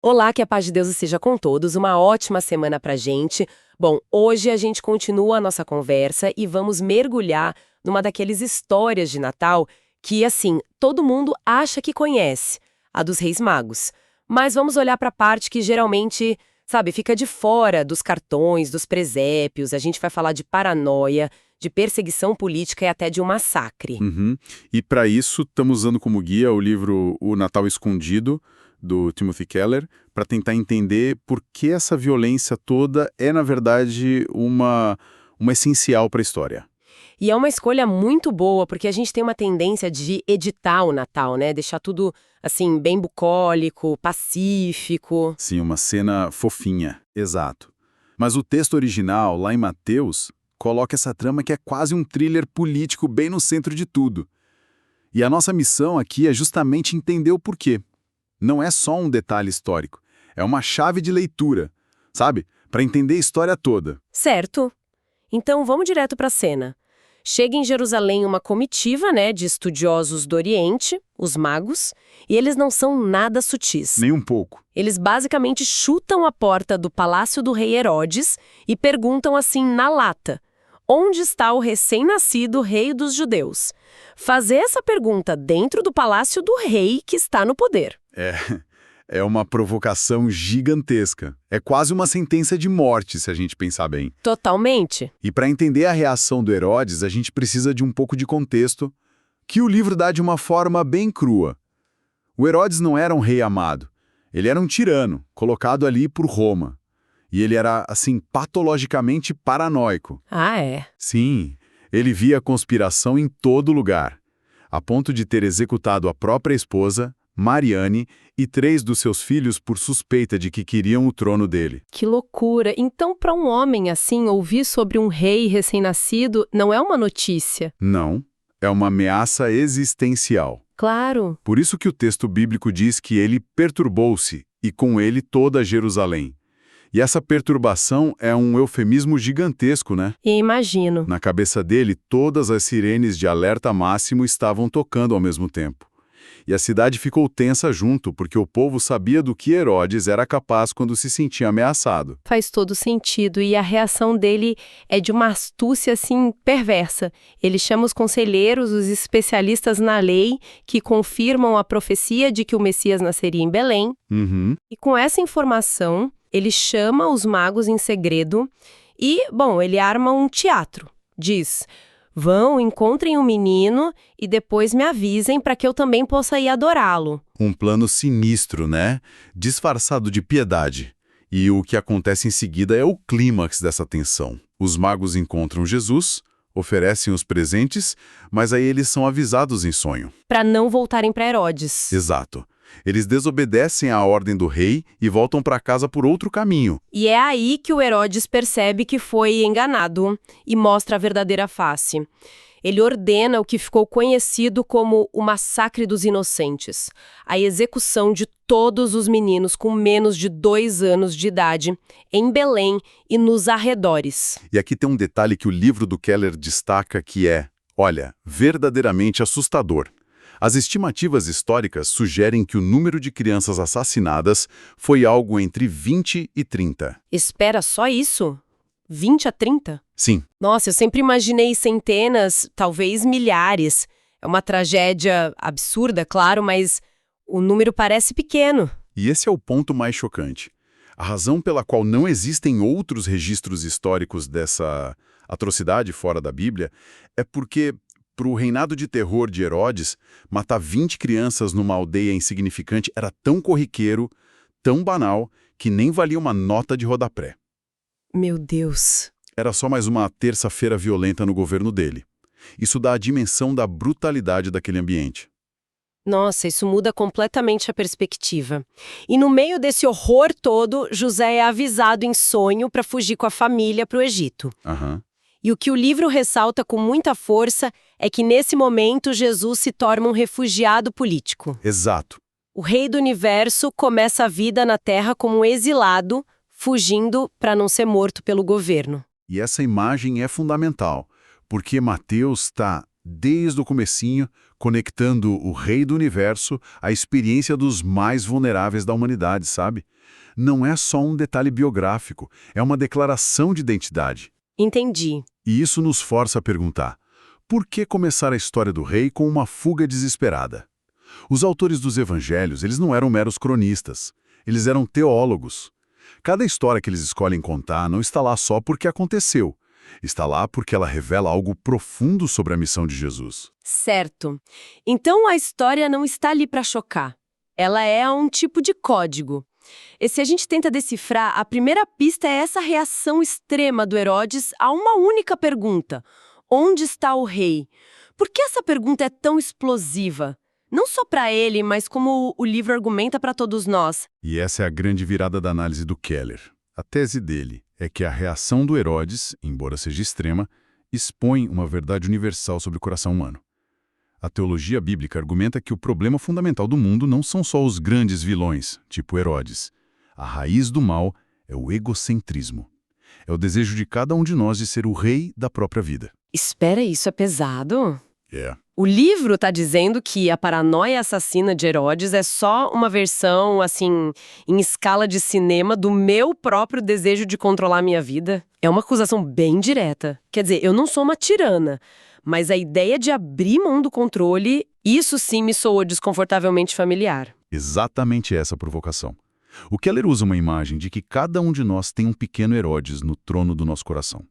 Olá, que a paz de Deus esteja com todos. Uma ótima semana pra gente. Bom, hoje a gente continua a nossa conversa e vamos mergulhar numa daqueles histórias de Natal que, assim, todo mundo acha que conhece, a dos Reis Magos. Mas vamos olhar pra parte que geralmente, sabe, fica de fora dos cartões, dos presépios. A gente vai falar de paranoia, de perseguição política e até de um massacre. Uhum. E para isso, estamos usando como guia o livro O Natal Escondido, do Timothy Keller, para tentar entender por que essa violência toda é, na verdade, uma essencial para a história. E é uma escolha muito boa, porque a gente tem uma tendência de editar o Natal, né? Deixar tudo, assim, bem bucólico, pacífico. Sim, uma cena fofinha, exato. Mas o texto original, lá em Mateus, coloca essa trama que é quase um thriller político bem no centro de tudo. E a nossa missão aqui é justamente entender o porquê. Não é só um detalhe histórico, é uma chave de leitura, sabe? Para entender a história toda. Certo. Então, vamos direto para a cena. Chega em Jerusalém uma comitiva, né, de estudiosos do Oriente, os magos, e eles não são nada sutis. Nem um pouco. Eles basicamente chutam a porta do palácio do rei Herodes e perguntam assim na lata: onde está o recém-nascido rei dos judeus? Fazer essa pergunta dentro do palácio do rei que está no poder. É uma provocação gigantesca. É quase uma sentença de morte, se a gente pensar bem. Totalmente. E para entender a reação do Herodes, a gente precisa de um pouco de contexto, que o livro dá de uma forma bem crua. O Herodes não era um rei amado. Ele era um tirano, colocado ali por Roma. E ele era, assim, patologicamente paranoico. Ah, é. Sim, ele via a conspiração em todo lugar, a ponto de ter executado a própria esposa, Mariane, e 3 dos seus filhos por suspeita de que queriam o trono dele. Que loucura! Então, para um homem assim, ouvir sobre um rei recém-nascido não é uma notícia. Não, é uma ameaça existencial. Claro. Por isso que o texto bíblico diz que ele perturbou-se, e com ele toda Jerusalém. E essa perturbação é um eufemismo gigantesco, né? E imagino. Na cabeça dele, todas as sirenes de alerta máximo estavam tocando ao mesmo tempo. E a cidade ficou tensa junto, porque o povo sabia do que Herodes era capaz quando se sentia ameaçado. Faz todo sentido. E a reação dele é de uma astúcia, assim, perversa. Ele chama os conselheiros, os especialistas na lei, que confirmam a profecia de que o Messias nasceria em Belém. Uhum. E com essa informação, ele chama os magos em segredo e, bom, ele arma um teatro. Diz: vão, encontrem o menino e depois me avisem para que eu também possa ir adorá-lo. Um plano sinistro, né? Disfarçado de piedade. E o que acontece em seguida é o clímax dessa tensão. Os magos encontram Jesus, oferecem os presentes, mas aí eles são avisados em sonho. Para não voltarem para Herodes. Exato. Eles desobedecem à ordem do rei e voltam para casa por outro caminho. E é aí que o Herodes percebe que foi enganado e mostra a verdadeira face. Ele ordena o que ficou conhecido como o massacre dos inocentes, a execução de todos os meninos com menos de 2 anos de idade, em Belém e nos arredores. E aqui tem um detalhe que o livro do Keller destaca que é, olha, verdadeiramente assustador. As estimativas históricas sugerem que o número de crianças assassinadas foi algo entre 20 e 30. Espera, só isso? 20 a 30? Sim, Nossa, eu sempre imaginei centenas, talvez milhares. É uma tragédia absurda, claro, mas o número parece pequeno. e esse é o ponto mais chocante. A razão pela qual não existem outros registros históricos dessa atrocidade fora da Bíblia é porque, para o reinado de terror de Herodes, matar 20 crianças numa aldeia insignificante era tão corriqueiro, tão banal, que nem valia uma nota de rodapé. Meu Deus. Era só mais uma terça-feira violenta no governo dele. Isso dá a dimensão da brutalidade daquele ambiente. Nossa, isso muda completamente a perspectiva. E no meio desse horror todo, José é avisado em sonho para fugir com a família para o Egito. Aham. E o que o livro ressalta com muita força é que nesse momento Jesus se torna um refugiado político. Exato. O rei do universo começa a vida na terra como um exilado, fugindo para não ser morto pelo governo. E essa imagem é fundamental, porque Mateus está desde o comecinho, conectando o rei do universo à experiência dos mais vulneráveis da humanidade, sabe? Não é só um detalhe biográfico, é uma declaração de identidade. Entendi. E isso nos força a perguntar: por que começar a história do rei com uma fuga desesperada? Os autores dos evangelhos, eles não eram meros cronistas, eles eram teólogos. Cada história que eles escolhem contar não está lá só porque aconteceu. Está lá porque ela revela algo profundo sobre a missão de Jesus. Certo. Então a história não está ali para chocar. Ela é um tipo de código. E se a gente tenta decifrar, a primeira pista é essa reação extrema do Herodes a uma única pergunta: onde está o rei? Por que essa pergunta é tão explosiva? Não só para ele, mas como o livro argumenta para todos nós. E essa é a grande virada da análise do Keller. A tese dele é que a reação do Herodes, embora seja extrema, expõe uma verdade universal sobre o coração humano. A teologia bíblica argumenta que o problema fundamental do mundo não são só os grandes vilões, tipo Herodes. A raiz do mal é o egocentrismo. É o desejo de cada um de nós de ser o rei da própria vida. Espera, isso é pesado? É. O livro está dizendo que a paranoia assassina de Herodes é só uma versão, assim, em escala de cinema do meu próprio desejo de controlar a minha vida. É uma acusação bem direta. Quer dizer, eu não sou uma tirana, mas a ideia de abrir mão do controle, isso sim me soou desconfortavelmente familiar. Exatamente essa a provocação. O Keller usa uma imagem de que cada um de nós tem um pequeno Herodes no trono do nosso coração.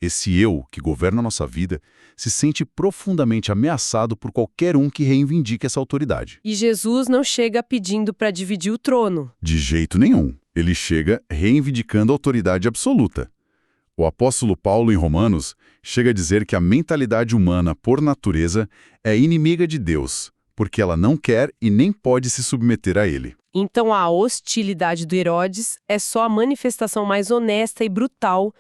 Esse eu, que governa a nossa vida, se sente profundamente ameaçado por qualquer um que reivindique essa autoridade. E Jesus não chega pedindo para dividir o trono. De jeito nenhum. Ele chega reivindicando a autoridade absoluta. O apóstolo Paulo, em Romanos, chega a dizer que a mentalidade humana, por natureza, é inimiga de Deus, porque ela não quer e nem pode se submeter a ele. Então a hostilidade do Herodes é só a manifestação mais honesta e brutal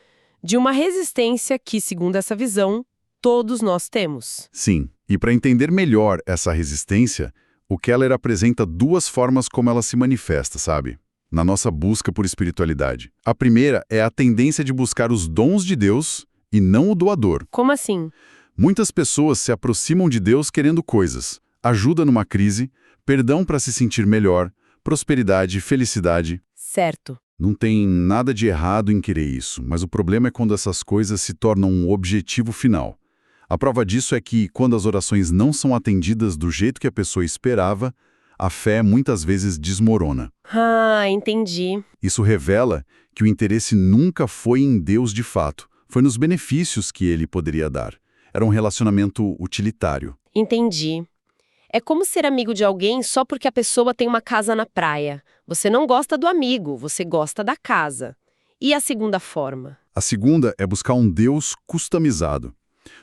de uma resistência que, segundo essa visão, todos nós temos. Sim, e para entender melhor essa resistência, o Keller apresenta duas formas como ela se manifesta, sabe? Na nossa busca por espiritualidade. A primeira é a tendência de buscar os dons de Deus e não o doador. Como assim? Muitas pessoas se aproximam de Deus querendo coisas: ajuda numa crise, perdão para se sentir melhor, prosperidade, felicidade. Certo. Não tem nada de errado em querer isso, mas o problema é quando essas coisas se tornam um objetivo final. A prova disso é que, quando as orações não são atendidas do jeito que a pessoa esperava, a fé muitas vezes desmorona. Ah, entendi. Isso revela que o interesse nunca foi em Deus de fato, foi nos benefícios que ele poderia dar. Era um relacionamento utilitário. Entendi. É como ser amigo de alguém só porque a pessoa tem uma casa na praia. Você não gosta do amigo, você gosta da casa. E a segunda forma? A segunda é buscar um Deus customizado.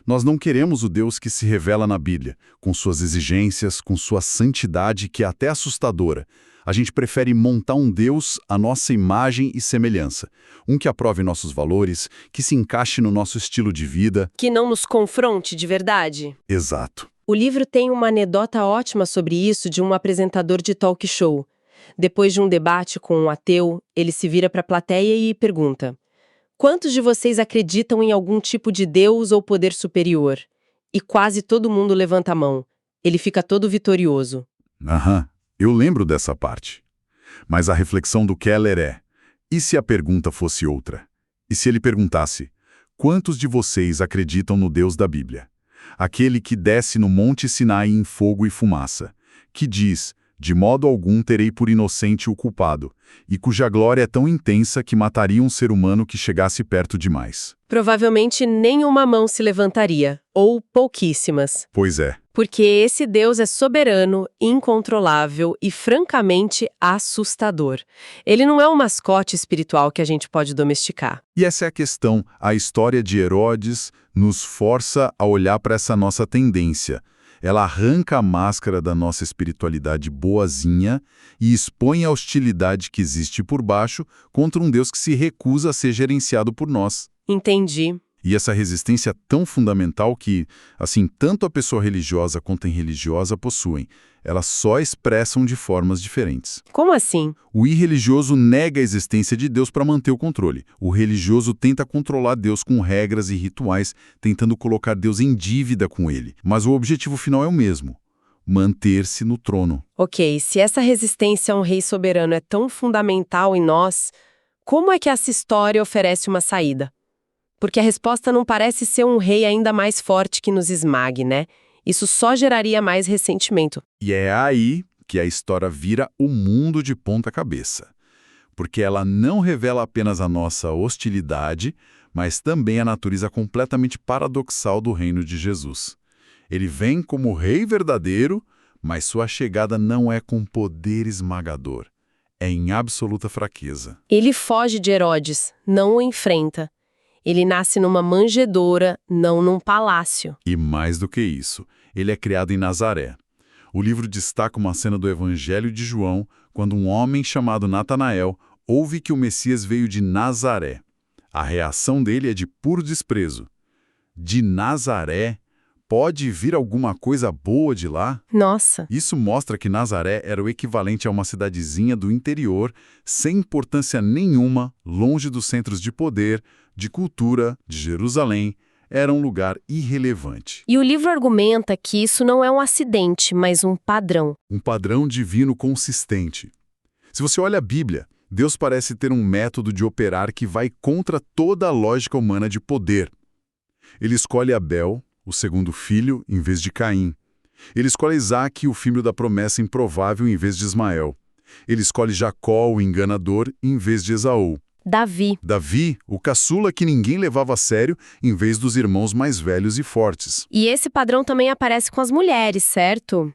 Nós não queremos o Deus que se revela na Bíblia, com suas exigências, com sua santidade que é até assustadora. A gente prefere montar um Deus à nossa imagem e semelhança. Um que aprove nossos valores, que se encaixe no nosso estilo de vida. Que não nos confronte de verdade? Exato. O livro tem uma anedota ótima sobre isso de um apresentador de talk show. Depois de um debate com um ateu, ele se vira para a plateia e pergunta: quantos de vocês acreditam em algum tipo de Deus ou poder superior? E quase todo mundo levanta a mão. Ele fica todo vitorioso. Aham, eu lembro dessa parte. Mas a reflexão do Keller é: e se a pergunta fosse outra? E se ele perguntasse: quantos de vocês acreditam no Deus da Bíblia? Aquele que desce no Monte Sinai em fogo e fumaça, que diz: de modo algum terei por inocente o culpado, e cuja glória é tão intensa que mataria um ser humano que chegasse perto demais. Provavelmente nenhuma mão se levantaria, ou pouquíssimas. Pois é. Porque esse Deus é soberano, incontrolável e francamente assustador. Ele não é um mascote espiritual que a gente pode domesticar. E essa é a questão. A história de Herodes nos força a olhar para essa nossa tendência. Ela arranca a máscara da nossa espiritualidade boazinha e expõe a hostilidade que existe por baixo contra um Deus que se recusa a ser gerenciado por nós. Entendi. E essa resistência é tão fundamental que, assim, tanto a pessoa religiosa quanto a irreligiosa possuem. Elas só expressam de formas diferentes. Como assim? O irreligioso nega a existência de Deus para manter o controle. O religioso tenta controlar Deus com regras e rituais, tentando colocar Deus em dívida com ele. Mas o objetivo final é o mesmo: manter-se no trono. Ok, se essa resistência a um rei soberano é tão fundamental em nós, como é que essa história oferece uma saída? Porque a resposta não parece ser um rei ainda mais forte que nos esmague, né? Isso só geraria mais ressentimento. E é aí que a história vira o mundo de ponta cabeça. Porque ela não revela apenas a nossa hostilidade, mas também a natureza completamente paradoxal do reino de Jesus. Ele vem como rei verdadeiro, mas sua chegada não é com poder esmagador. É em absoluta fraqueza. Ele foge de Herodes, não o enfrenta. Ele nasce numa manjedoura, não num palácio. E mais do que isso, ele é criado em Nazaré. O livro destaca uma cena do Evangelho de João, quando um homem chamado Natanael ouve que o Messias veio de Nazaré. A reação dele é de puro desprezo. De Nazaré? Pode vir alguma coisa boa de lá? Nossa! Isso mostra que Nazaré era o equivalente a uma cidadezinha do interior, sem importância nenhuma, longe dos centros de poder, de cultura, de Jerusalém. Era um lugar irrelevante. E o livro argumenta que isso não é um acidente, mas um padrão. Um padrão divino consistente. Se você olha a Bíblia, Deus parece ter um método de operar que vai contra toda a lógica humana de poder. Ele escolhe Abel, o segundo filho, em vez de Caim. Ele escolhe Isaque, o filho da promessa improvável, em vez de Ismael. Ele escolhe Jacó, o enganador, em vez de Esaú. Davi, o caçula que ninguém levava a sério, em vez dos irmãos mais velhos e fortes. E esse padrão também aparece com as mulheres, certo?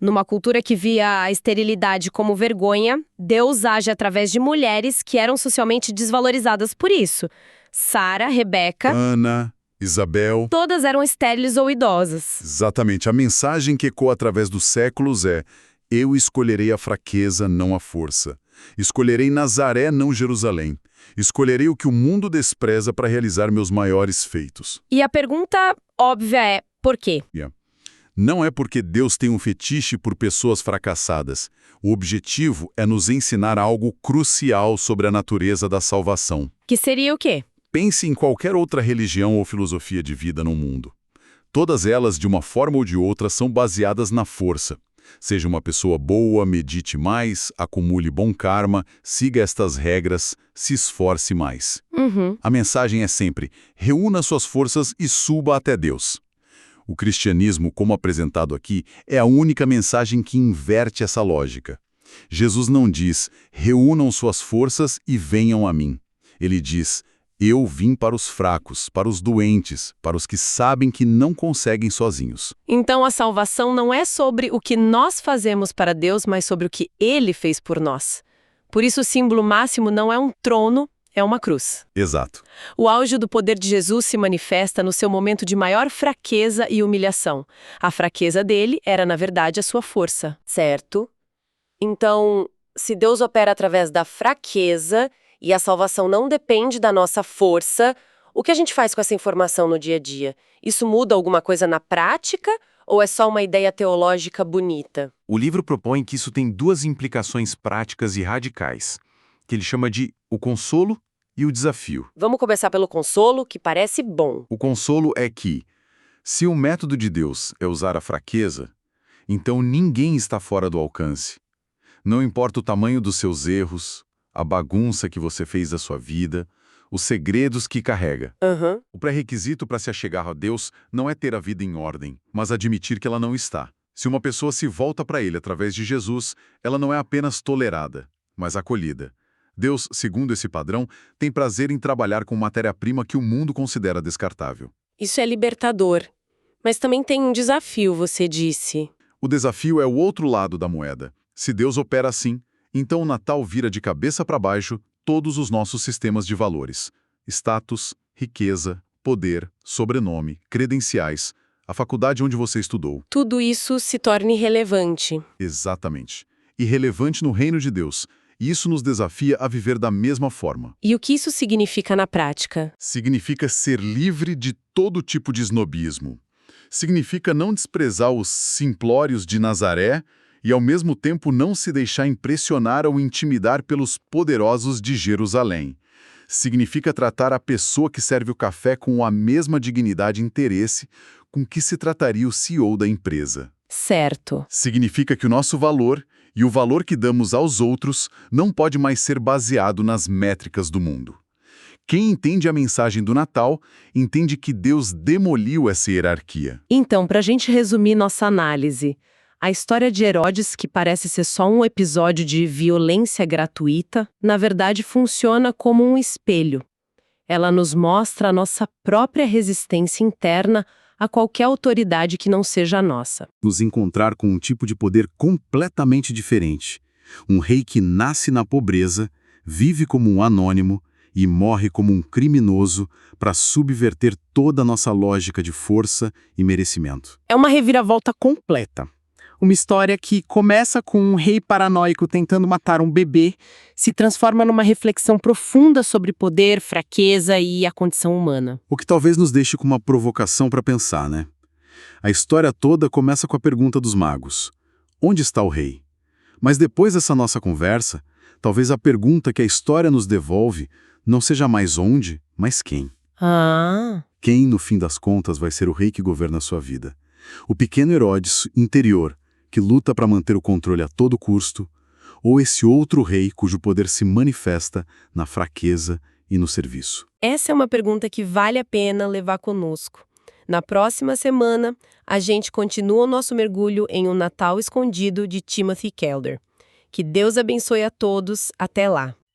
Numa cultura que via a esterilidade como vergonha, Deus age através de mulheres que eram socialmente desvalorizadas por isso. Sara, Rebeca, Ana, Isabel. Todas eram estéreis ou idosas. Exatamente. A mensagem que ecoa através dos séculos é: eu escolherei a fraqueza, não a força. Escolherei Nazaré, não Jerusalém. Escolherei o que o mundo despreza para realizar meus maiores feitos. E a pergunta óbvia é, por quê? Não é porque Deus tem um fetiche por pessoas fracassadas. O objetivo é nos ensinar algo crucial sobre a natureza da salvação. Que seria o quê? Pense em qualquer outra religião ou filosofia de vida no mundo. Todas elas, de uma forma ou de outra, são baseadas na força. Seja uma pessoa boa, medite mais, acumule bom karma, siga estas regras, se esforce mais. A mensagem é sempre: reúna suas forças e suba até Deus. O cristianismo, como apresentado aqui, é a única mensagem que inverte essa lógica. Jesus não diz: reúnam suas forças e venham a mim. Ele diz: eu vim para os fracos, para os doentes, para os que sabem que não conseguem sozinhos. Então a salvação não é sobre o que nós fazemos para Deus, mas sobre o que Ele fez por nós. Por isso o símbolo máximo não é um trono, é uma cruz. Exato. O auge do poder de Jesus se manifesta no seu momento de maior fraqueza e humilhação. A fraqueza dele era, na verdade, a sua força. Certo? Então, se Deus opera através da fraqueza e a salvação não depende da nossa força, o que a gente faz com essa informação no dia a dia? Isso muda alguma coisa na prática ou é só uma ideia teológica bonita? O livro propõe que isso tem duas implicações práticas e radicais, que ele chama de o consolo e o desafio. Vamos começar pelo consolo, que parece bom. O consolo é que, se o método de Deus é usar a fraqueza, então ninguém está fora do alcance. Não importa o tamanho dos seus erros, a bagunça que você fez da sua vida, os segredos que carrega. O pré-requisito para se achegar a Deus não é ter a vida em ordem, mas admitir que ela não está. Se uma pessoa se volta para Ele através de Jesus, ela não é apenas tolerada, mas acolhida. Deus, segundo esse padrão, tem prazer em trabalhar com matéria-prima que o mundo considera descartável. Isso é libertador. Mas também tem um desafio, você disse. O desafio é o outro lado da moeda. Se Deus opera assim, então o Natal vira de cabeça para baixo todos os nossos sistemas de valores. Status, riqueza, poder, sobrenome, credenciais, a faculdade onde você estudou. Tudo isso se torna irrelevante. Exatamente. Irrelevante no reino de Deus. e isso nos desafia a viver da mesma forma. E o que isso significa na prática? Significa ser livre de todo tipo de snobismo. Significa não desprezar os simplórios de Nazaré e, ao mesmo tempo, não se deixar impressionar ou intimidar pelos poderosos de Jerusalém. Significa tratar a pessoa que serve o café com a mesma dignidade e interesse com que se trataria o CEO da empresa. Certo. Significa que o nosso valor e o valor que damos aos outros não pode mais ser baseado nas métricas do mundo. Quem entende a mensagem do Natal, entende que Deus demoliu essa hierarquia. Então, para a gente resumir nossa análise, a história de Herodes, que parece ser só um episódio de violência gratuita, na verdade funciona como um espelho. Ela nos mostra a nossa própria resistência interna a qualquer autoridade que não seja a nossa. Nos encontrar com um tipo de poder completamente diferente. Um rei que nasce na pobreza, vive como um anônimo e morre como um criminoso para subverter toda a nossa lógica de força e merecimento. É uma reviravolta completa. Uma história que começa com um rei paranoico tentando matar um bebê, se transforma numa reflexão profunda sobre poder, fraqueza e a condição humana. O que talvez nos deixe com uma provocação para pensar, né? A história toda começa com a pergunta dos magos: onde está o rei? Mas depois dessa nossa conversa, talvez a pergunta que a história nos devolve não seja mais onde, mas quem. Quem, no fim das contas, vai ser o rei que governa a sua vida? O pequeno Herodes interior, que luta para manter o controle a todo custo, ou esse outro rei cujo poder se manifesta na fraqueza e no serviço? Essa é uma pergunta que vale a pena levar conosco. Na próxima semana, a gente continua o nosso mergulho em Um Natal Escondido, de Timothy Keller. Que Deus abençoe a todos. Até lá!